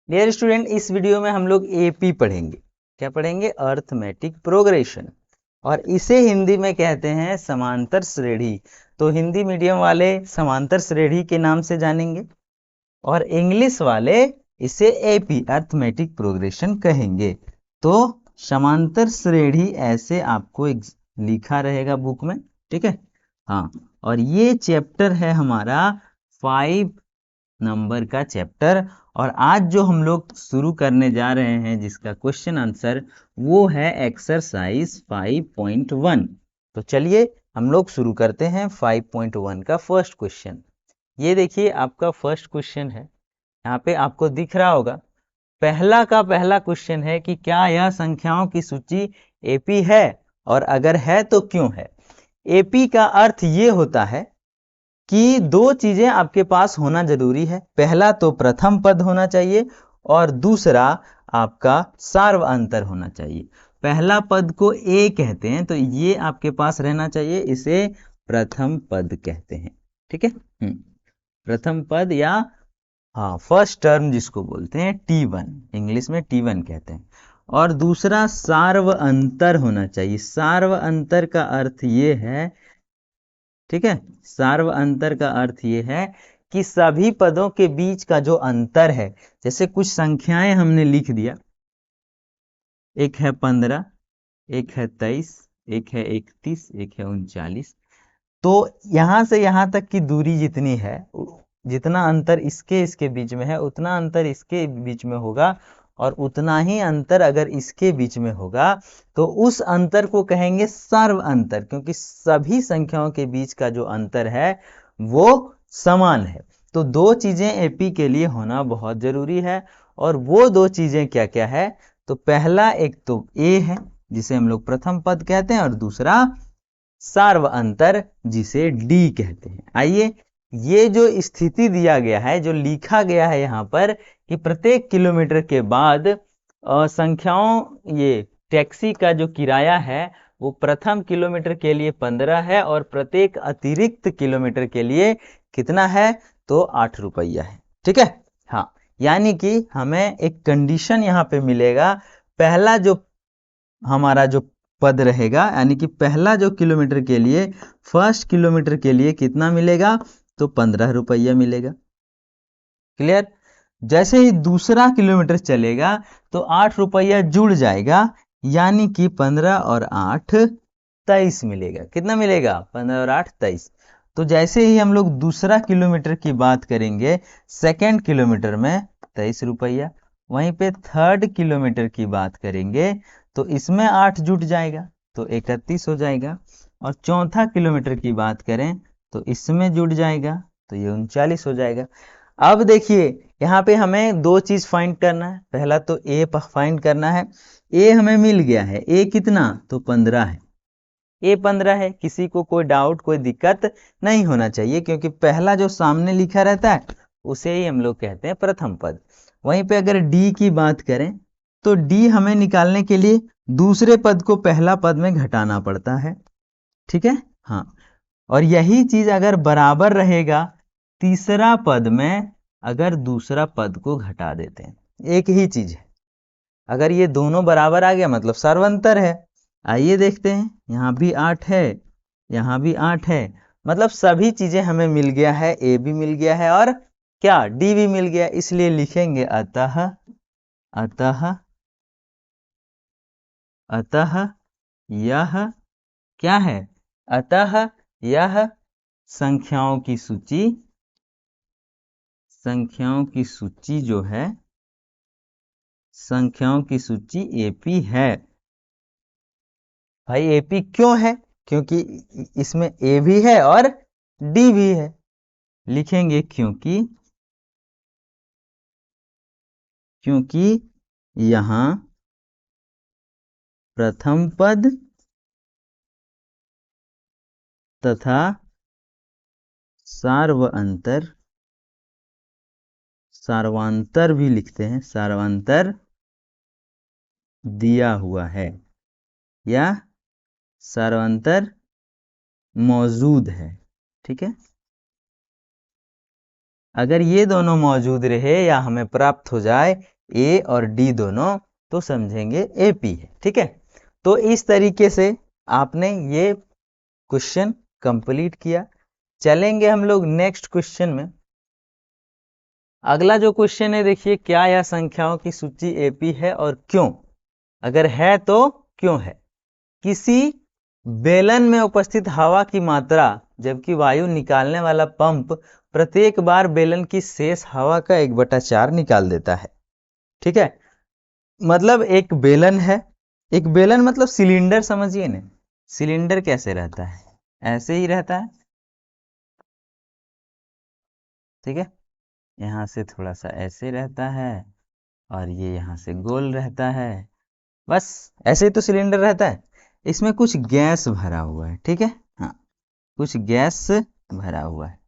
Dear student, इस video में हम लोग एपी पढ़ेंगे। क्या पढ़ेंगे? अर्थमेटिक प्रोग्रेशन, और इसे हिंदी में कहते हैं समांतर श्रेणी। तो हिंदी मीडियम वाले समांतर श्रेणी के नाम से जानेंगे और इंग्लिश वाले इसे एपी अर्थमेटिक प्रोग्रेशन कहेंगे। तो समांतर श्रेणी ऐसे आपको लिखा रहेगा बुक में, ठीक है। हाँ, और ये चैप्टर है हमारा 5 नंबर का चैप्टर, और आज जो हम लोग शुरू करने जा रहे हैं जिसका क्वेश्चन आंसर वो है एक्सरसाइज 5.1। तो चलिए हम लोग शुरू करते हैं 5.1 का फर्स्ट क्वेश्चन। ये देखिए आपका फर्स्ट क्वेश्चन है, यहाँ पे आपको दिख रहा होगा। पहला का पहला क्वेश्चन है कि क्या यह संख्याओं की सूची एपी है, और अगर है तो क्यों है। एपी का अर्थ ये होता है कि दो चीजें आपके पास होना जरूरी है। पहला तो प्रथम पद होना चाहिए और दूसरा आपका सार्व अंतर होना चाहिए। पहला पद को ए कहते हैं, तो ये आपके पास रहना चाहिए, इसे प्रथम पद कहते हैं, ठीक है। प्रथम पद या हाँ फर्स्ट टर्म जिसको बोलते हैं T1, इंग्लिश में T1 कहते हैं। और दूसरा सार्व अंतर होना चाहिए। सार्व अंतर का अर्थ ये है, ठीक है, सार्व अंतर का अर्थ ये है कि सभी पदों के बीच का जो अंतर है, जैसे कुछ संख्याएं हमने लिख दिया, एक है 15, एक है 23, एक है 31, एक है 39। तो यहां से यहां तक की दूरी जितनी है, जितना अंतर इसके इसके बीच में है उतना अंतर इसके बीच में होगा, और उतना ही अंतर अगर इसके बीच में होगा तो उस अंतर को कहेंगे सर्व अंतर, क्योंकि सभी संख्याओं के बीच का जो अंतर है वो समान है। तो दो चीजें एपी के लिए होना बहुत जरूरी है, और वो दो चीजें क्या क्या है? तो पहला एक तो ए है जिसे हम लोग प्रथम पद कहते हैं, और दूसरा सार्व अंतर जिसे डी कहते हैं। आइए, ये जो स्थिति दिया गया है, जो लिखा गया है यहाँ पर कि प्रत्येक किलोमीटर के बाद संख्याओं, ये टैक्सी का जो किराया है वो प्रथम किलोमीटर के लिए 15 है और प्रत्येक अतिरिक्त किलोमीटर के लिए कितना है? तो 8 रुपया है, ठीक है। हाँ, यानी कि हमें एक कंडीशन यहाँ पे मिलेगा। पहला जो हमारा जो पद रहेगा, यानी कि पहला जो किलोमीटर के लिए, फर्स्ट किलोमीटर के लिए कितना मिलेगा? तो 15 रुपया मिलेगा। क्लियर? जैसे ही दूसरा किलोमीटर चलेगा तो 8 रुपया जुड़ जाएगा, यानी कि 15 और 8 23 मिलेगा। कितना मिलेगा? 15 और 8 23। तो जैसे ही हम लोग दूसरा किलोमीटर की बात करेंगे, सेकेंड किलोमीटर में 23 रुपया। वहीं पे थर्ड किलोमीटर की बात करेंगे तो इसमें 8 जुट जाएगा तो 31 हो जाएगा। और चौथा किलोमीटर की बात करें तो इसमें जुट जाएगा तो ये 39 हो जाएगा। अब देखिए यहाँ पे हमें दो चीज फाइंड करना है। पहला तो ए फाइंड करना है। ए हमें मिल गया है। ए कितना? तो 15 है। ए 15 है, किसी को कोई डाउट कोई दिक्कत नहीं होना चाहिए, क्योंकि पहला जो सामने लिखा रहता है उसे ही हम लोग कहते हैं प्रथम पद। वहीं पे अगर डी की बात करें तो डी हमें निकालने के लिए दूसरे पद को पहला पद में घटाना पड़ता है, ठीक है। हाँ, और यही चीज अगर बराबर रहेगा तीसरा पद में, अगर दूसरा पद को घटा देते हैं, एक ही चीज है। अगर ये दोनों बराबर आ गया मतलब सर्वंतर है। आइए देखते हैं, यहाँ भी 8 है, यहाँ भी 8 है, मतलब सभी चीजें हमें मिल गया है। ए भी मिल गया है और क्या? डी भी मिल गया। इसलिए लिखेंगे अतः अतः अतः यह क्या है? अतः यह संख्याओं की सूची जो है, संख्याओं की सूची एपी है। भाई एपी क्यों है? क्योंकि इसमें ए भी है और डी भी है। लिखेंगे क्योंकि यहां प्रथम पद तथा सार्वांतर भी लिखते हैं, सार्वांतर दिया हुआ है या सार्वांतर मौजूद है, ठीक है। अगर ये दोनों मौजूद रहे या हमें प्राप्त हो जाए ए और डी दोनों, तो समझेंगे एपी है। ठीक है, तो इस तरीके से आपने ये क्वेश्चन कंप्लीट किया। चलेंगे हम लोग नेक्स्ट क्वेश्चन में। अगला जो क्वेश्चन है, देखिए, क्या यह संख्याओं की सूची एपी है और क्यों? अगर है तो क्यों है? किसी बेलन में उपस्थित हवा की मात्रा जबकि वायु निकालने वाला पंप प्रत्येक बार बेलन की शेष हवा का 1/4 निकाल देता है। ठीक है, मतलब एक बेलन है, एक बेलन मतलब सिलेंडर समझिए ना। सिलेंडर कैसे रहता है? ऐसे ही रहता है। ठीक है, यहाँ से थोड़ा सा ऐसे रहता है और ये यहाँ से गोल रहता है, बस ऐसे ही तो सिलेंडर रहता है। इसमें कुछ गैस भरा हुआ है। ठीक है, हाँ, कुछ गैस भरा हुआ है।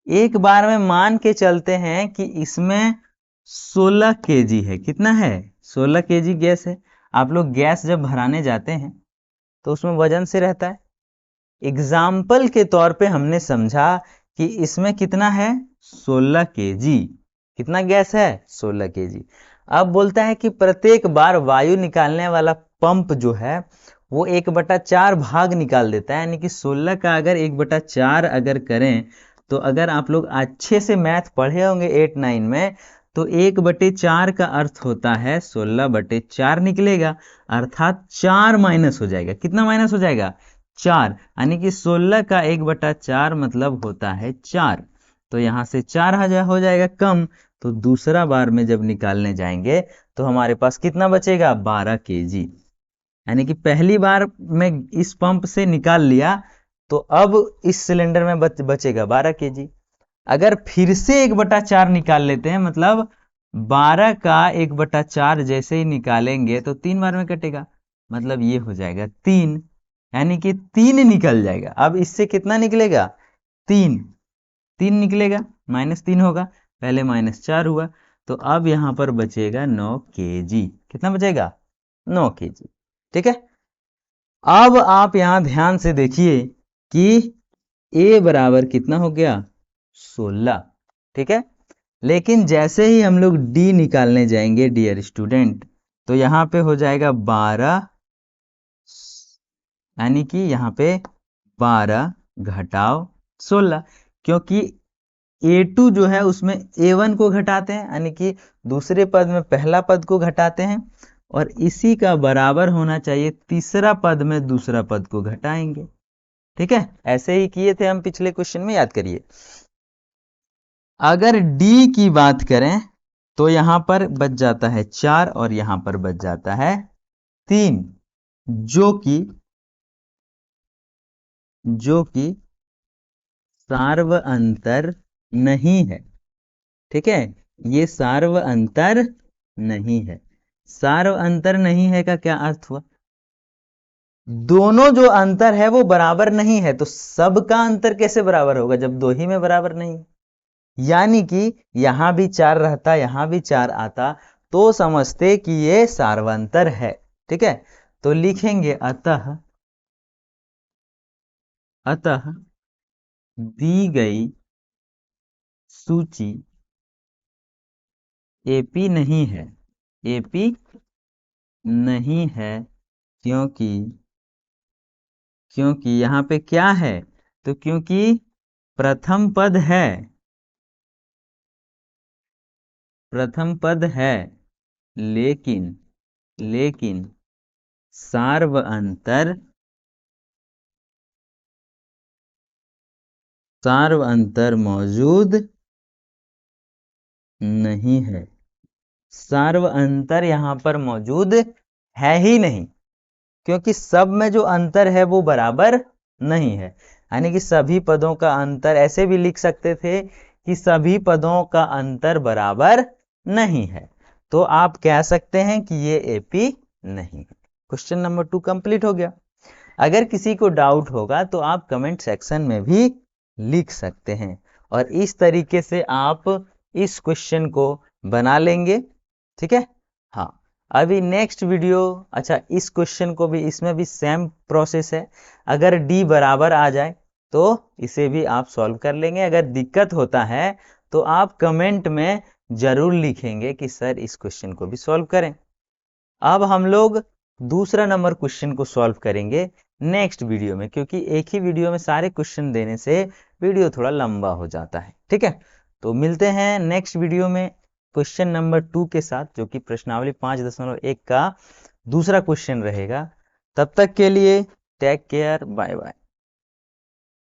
एक बार में मान के चलते हैं कि इसमें 16 केजी है। कितना है? 16 केजी गैस है। आप लोग गैस जब भराने जाते हैं तो उसमें वजन से रहता है। एग्जाम्पल के तौर पे हमने समझा कि इसमें कितना है? 16 केजी। कितना गैस है? 16 केजी। अब बोलता है कि प्रत्येक बार वायु निकालने वाला पंप जो है वो 1/4 भाग निकाल देता है, यानी कि 16 का अगर 1/4 अगर करें, तो अगर आप लोग अच्छे से मैथ पढ़े होंगे 8-9 में, तो 1/4 का अर्थ होता है 16/4 निकलेगा, अर्थात 4 माइनस हो जाएगा। कितना माइनस हो जाएगा? 4, यानी कि 16 का 1/4 मतलब होता है 4। तो यहाँ से 4 हो जाएगा कम। तो दूसरा बार में जब निकालने जाएंगे तो हमारे पास कितना बचेगा? 12 केजी। यानी कि पहली बार में इस पंप से निकाल लिया तो अब इस सिलेंडर में बचेगा 12 केजी। अगर फिर से 1/4 निकाल लेते हैं, मतलब 12 का 1/4 जैसे ही निकालेंगे तो 3 बार में कटेगा, मतलब ये हो जाएगा 3, यानी कि 3 निकल जाएगा। अब इससे कितना निकलेगा? 3। 3 निकलेगा, -3 होगा, पहले -4 हुआ, तो अब यहां पर बचेगा 9 केजी। कितना बचेगा? 9 केजी। ठीक है, अब आप यहां ध्यान से देखिए कि A बराबर कितना हो गया? 16। ठीक है, लेकिन जैसे ही हम लोग D निकालने जाएंगे डियर स्टूडेंट, तो यहां पे हो जाएगा 12, यानी कि यहाँ पे 12 घटाव 16, क्योंकि A2 जो है उसमें A1 को घटाते हैं, यानी कि दूसरे पद में पहला पद को घटाते हैं, और इसी का बराबर होना चाहिए तीसरा पद में दूसरा पद को घटाएंगे। ठीक है, ऐसे ही किए थे हम पिछले क्वेश्चन में, याद करिए। अगर D की बात करें तो यहां पर बच जाता है 4 और यहां पर बच जाता है 3, जो कि सार्व अंतर नहीं है। ठीक है, ये सार्व अंतर नहीं है। सार्व अंतर नहीं है का क्या अर्थ हुआ? दोनों जो अंतर है वो बराबर नहीं है, तो सबका अंतर कैसे बराबर होगा जब दो ही में बराबर नहीं है? यानी कि यहां भी 4 रहता, यहां भी 4 आता, तो समझते कि ये सार्वंतर है। ठीक है, तो लिखेंगे अतः दी गई सूची एपी नहीं है। एपी नहीं है क्योंकि यहां पे क्या है? तो क्योंकि प्रथम पद है, प्रथम पद है, लेकिन सार्व अंतर मौजूद नहीं है। सार्व अंतर यहां पर मौजूद है ही नहीं, क्योंकि सब में जो अंतर है वो बराबर नहीं है। यानी कि सभी पदों का अंतर, ऐसे भी लिख सकते थे कि सभी पदों का अंतर बराबर नहीं है, तो आप कह सकते हैं कि ये एपी नहीं है। क्वेश्चन नंबर 2 कंप्लीट हो गया। अगर किसी को डाउट होगा तो आप कमेंट सेक्शन में भी लिख सकते हैं, और इस तरीके से आप इस क्वेश्चन को बना लेंगे। ठीक है, हाँ, अभी नेक्स्ट वीडियो, अच्छा, इस क्वेश्चन को भी, इसमें भी सेम प्रोसेस है। अगर डी बराबर आ जाए तो इसे भी आप सॉल्व कर लेंगे। अगर दिक्कत होता है तो आप कमेंट में जरूर लिखेंगे कि सर इस क्वेश्चन को भी सॉल्व करें। अब हम लोग दूसरा नंबर क्वेश्चन को सॉल्व करेंगे नेक्स्ट वीडियो में, क्योंकि एक ही वीडियो में सारे क्वेश्चन देने से वीडियो थोड़ा लंबा हो जाता है। ठीक है, तो मिलते हैं नेक्स्ट वीडियो में क्वेश्चन नंबर 2 के साथ, जो कि प्रश्नावली 5.1 का दूसरा क्वेश्चन रहेगा। तब तक के लिए टेक केयर, बाय बाय।